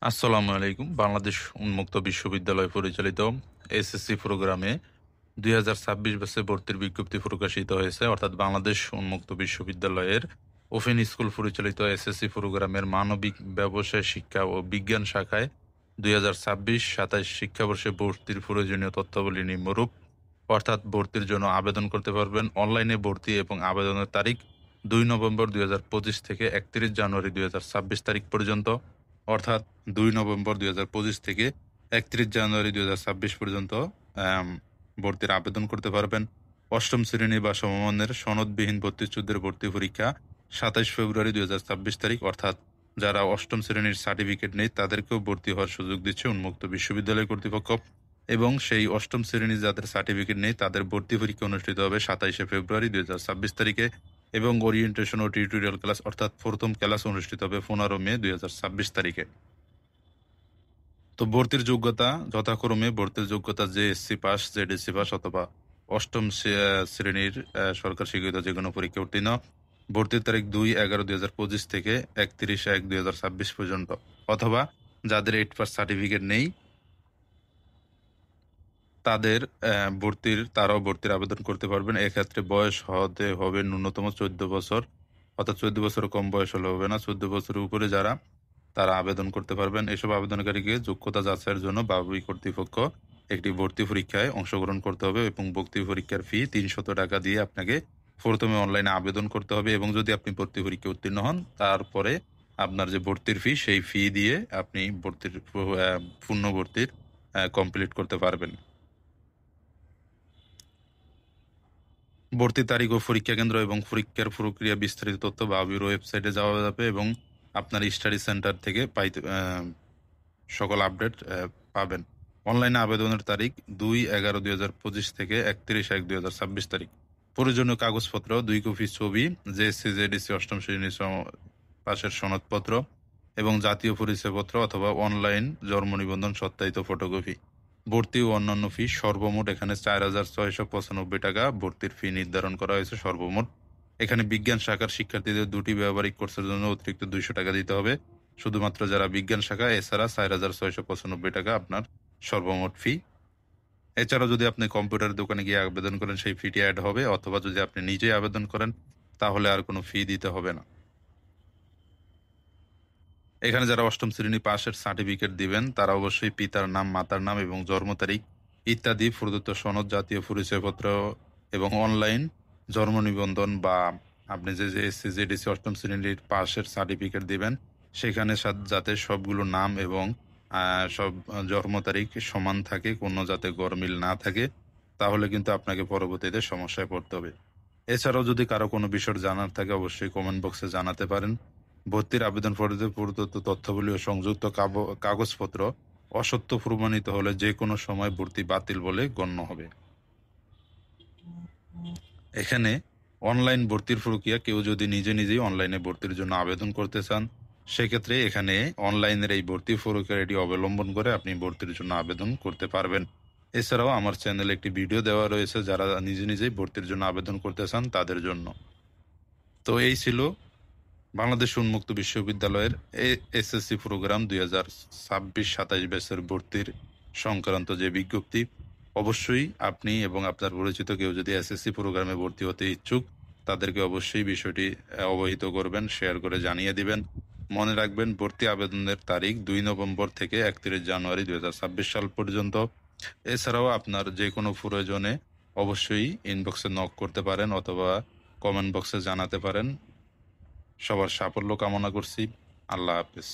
আসসালামু আলাইকুম। বাংলাদেশ উন্মুক্ত বিশ্ববিদ্যালয় পরিচালিত এসএসসি প্রোগ্রামে ২০২৬ ব্যাচে ভর্তির বিজ্ঞপ্তি প্রকাশিত হয়েছে। অর্থাৎ বাংলাদেশ উন্মুক্ত বিশ্ববিদ্যালয়ের ওপেন স্কুল পরিচালিত এসএসসি প্রোগ্রামের মানবিক ব্যবসায় শিক্ষা ও বিজ্ঞান শাখায় ২০২৬-২৭ শিক্ষাবর্ষে ভর্তির প্রয়োজনীয় তথ্যাবলী নিম্নরূপ। অর্থাৎ ভর্তির জন্য আবেদন করতে পারবেন। অনলাইনে ভর্তি এবং আবেদনের তারিখ ২ নভেম্বর ২০২৫ থেকে ৩১ জানুয়ারি ২০২৬ তারিখ পর্যন্ত। অর্থাৎ ২ নভেম্বর ২০২৫ থেকে ৩১ জানুয়ারি ২০২৬ পর্যন্ত আম ভর্তির আবেদন করতে পারবেন। অষ্টম শ্রেণী বা সমমানের সনদবিহীন ভর্তিচ্যুতদের ভর্তি পরীক্ষা ২৭ ফেব্রুয়ারি ২০২৬ তারিখ। অর্থাৎ যারা অষ্টম শ্রেণীর সার্টিফিকেট নেই তাদেরকেও ভর্তি হওয়ার সুযোগ দিচ্ছে উন্মুক্ত বিশ্ববিদ্যালয় কর্তৃপক্ষ। এবং সেই অষ্টম শ্রেণীর যাদের সার্টিফিকেট নেই তাদের ভর্তি পরীক্ষা অনুষ্ঠিত হবে ২৭শে ফেব্রুয়ারি ২০২৬ তারিখে এবং ওরিয়েন্টেশন ও টিউটোরিয়াল ক্লাস অর্থাৎ প্রথম ক্লাস অনুষ্ঠিত হবে ১৫ মে ২০২৬ তারিখে। তো ভর্তির যোগ্যতা যথাক্রমে ভর্তির যোগ্যতা জেএসসি পাস, জেডিসি পাস অথবা অষ্টম শ্রেণীর সরকার স্বীকৃত যে কোনো পরীক্ষা উত্তীর্ণ। ভর্তির তারিখ ২/১১/২০২৫ থেকে ৩১/১/২০২৬ পর্যন্ত। অথবা যাদের ৮ পাস সার্টিফিকেট নেই তারাও ভর্তির আবেদন করতে পারবেন। এক্ষেত্রে বয়স হতে হবে ন্যূনতম ১৪ বছর, অর্থাৎ ১৪ বছরের কম বয়স হলে হবে না। ১৪ বছরের উপরে যারা তারা আবেদন করতে পারবেন। এসব আবেদনকারীকে যোগ্যতা যাচাইয়ের জন্য বাবুই কর্তৃপক্ষ একটি ভর্তি পরীক্ষায় অংশগ্রহণ করতে হবে এবং ভর্তি পরীক্ষার ফি ৩০০ টাকা দিয়ে আপনাকে প্রথমে অনলাইনে আবেদন করতে হবে এবং যদি আপনি ভর্তি পরীক্ষায় উত্তীর্ণ হন তারপরে আপনার যে ভর্তির ফি সেই ফি দিয়ে আপনি পূর্ণ ভর্তির কমপ্লিট করতে পারবেন। ভর্তি তারিখ ও পরীক্ষা কেন্দ্র এবং পরীক্ষার প্রক্রিয়া বিস্তারিত তথ্য বাবুইর ওয়েবসাইটে যাওয়া যাবে এবং আপনার স্টাডি সেন্টার থেকে সকল আপডেট পাবেন। অনলাইনে আবেদনের তারিখ ২/১১/২০২৫ থেকে ৩১/১/২০২৬ তারিখ। প্রয়োজনীয় কাগজপত্র ২ কপি ছবি, জেএসসি জেডিসি অষ্টম শ্রেণী পাশের সনদপত্র এবং জাতীয় পরিচয়পত্র অথবা অনলাইন জন্ম নিবন্ধন সত্যায়িত ফটোকপি। ভর্তি ও অন্যান্য ফি সর্বমোট এখানে ৪,৬৯৫ টাকা ভর্তির ফি নির্ধারণ করা হয়েছে সর্বমোট। এখানে বিজ্ঞান শাখার শিক্ষার্থীদের দুটি ব্যবহারিক কোর্সের জন্য অতিরিক্ত ২০০ টাকা দিতে হবে। শুধুমাত্র যারা বিজ্ঞান শাখা, এছাড়া ৪,৬৯৫ টাকা আপনার সর্বমোট ফি। এছাড়াও যদি আপনি কম্পিউটার দোকানে গিয়ে আবেদন করেন সেই ফিটি অ্যাড হবে, অথবা যদি আপনি নিজেই আবেদন করেন তাহলে আর কোনো ফি দিতে হবে না। এখানে যারা অষ্টম শ্রেণী পাশের সার্টিফিকেট দিবেন তারা অবশ্যই পিতার নাম, মাতার নাম এবং জন্ম তারিখ ইত্যাদি প্রদত্ত সনদ, জাতীয় পরিচয়পত্র এবং অনলাইন জন্ম নিবন্ধন বা আপনি যে এসসি জেডিসি অষ্টম শ্রেণীর পাশের সার্টিফিকেট দিবেন সেখানে যাতে সবগুলো নাম এবং সব জন্ম তারিখ সমান থাকে, কোনো যাতে গরমিল না থাকে, তাহলে কিন্তু আপনাকে পরবর্তীতে সমস্যায় পড়তে হবে। এছাড়াও যদি কারো কোনো বিষয় জানার থাকে অবশ্যই কমেন্ট বক্সে জানাতে পারেন। ভর্তির আবেদন ফর্মে প্রদত্ত তথ্যাবলী ও সংযুক্ত কাগজপত্র অসত্য প্রমাণিত হলে যে কোনো সময় ভর্তি বাতিল বলে গণ্য হবে। এখানে অনলাইন ভর্তির প্রক্রিয়া, কেউ যদি নিজেই অনলাইনে ভর্তির জন্য আবেদন করতে চান সেক্ষেত্রে এখানে অনলাইনের এই ভর্তি প্রক্রিয়াটি অবলম্বন করে আপনি ভর্তির জন্য আবেদন করতে পারবেন। এছাড়াও আমার চ্যানেলে একটি ভিডিও দেওয়া রয়েছে যারা নিজেই ভর্তির জন্য আবেদন করতে চান তাদের জন্য। তো এই ছিল বাংলাদেশ উন্মুক্ত বিশ্ববিদ্যালয়ের এসএসসি প্রোগ্রাম ২০২৬-২৭ ব্যাচের ভর্তির সংক্রান্ত যে বিজ্ঞপ্তি। অবশ্যই আপনি এবং আপনার পরিচিত কেউ যদি এসএসসি প্রোগ্রামে ভর্তি হতে ইচ্ছুক তাদেরকে অবশ্যই বিষয়টি অবহিত করবেন, শেয়ার করে জানিয়ে দিবেন। মনে রাখবেন ভর্তি আবেদনের তারিখ ২ নভেম্বর থেকে ৩১ জানুয়ারি ২০২৬ সাল পর্যন্ত। এছাড়াও আপনার যে কোনো প্রয়োজনে অবশ্যই ইনবক্সে নক করতে পারেন অথবা কমেন্ট বক্সে জানাতে পারেন। সবার সাফল্য কামনা করছি। আল্লাহ হাফেজ।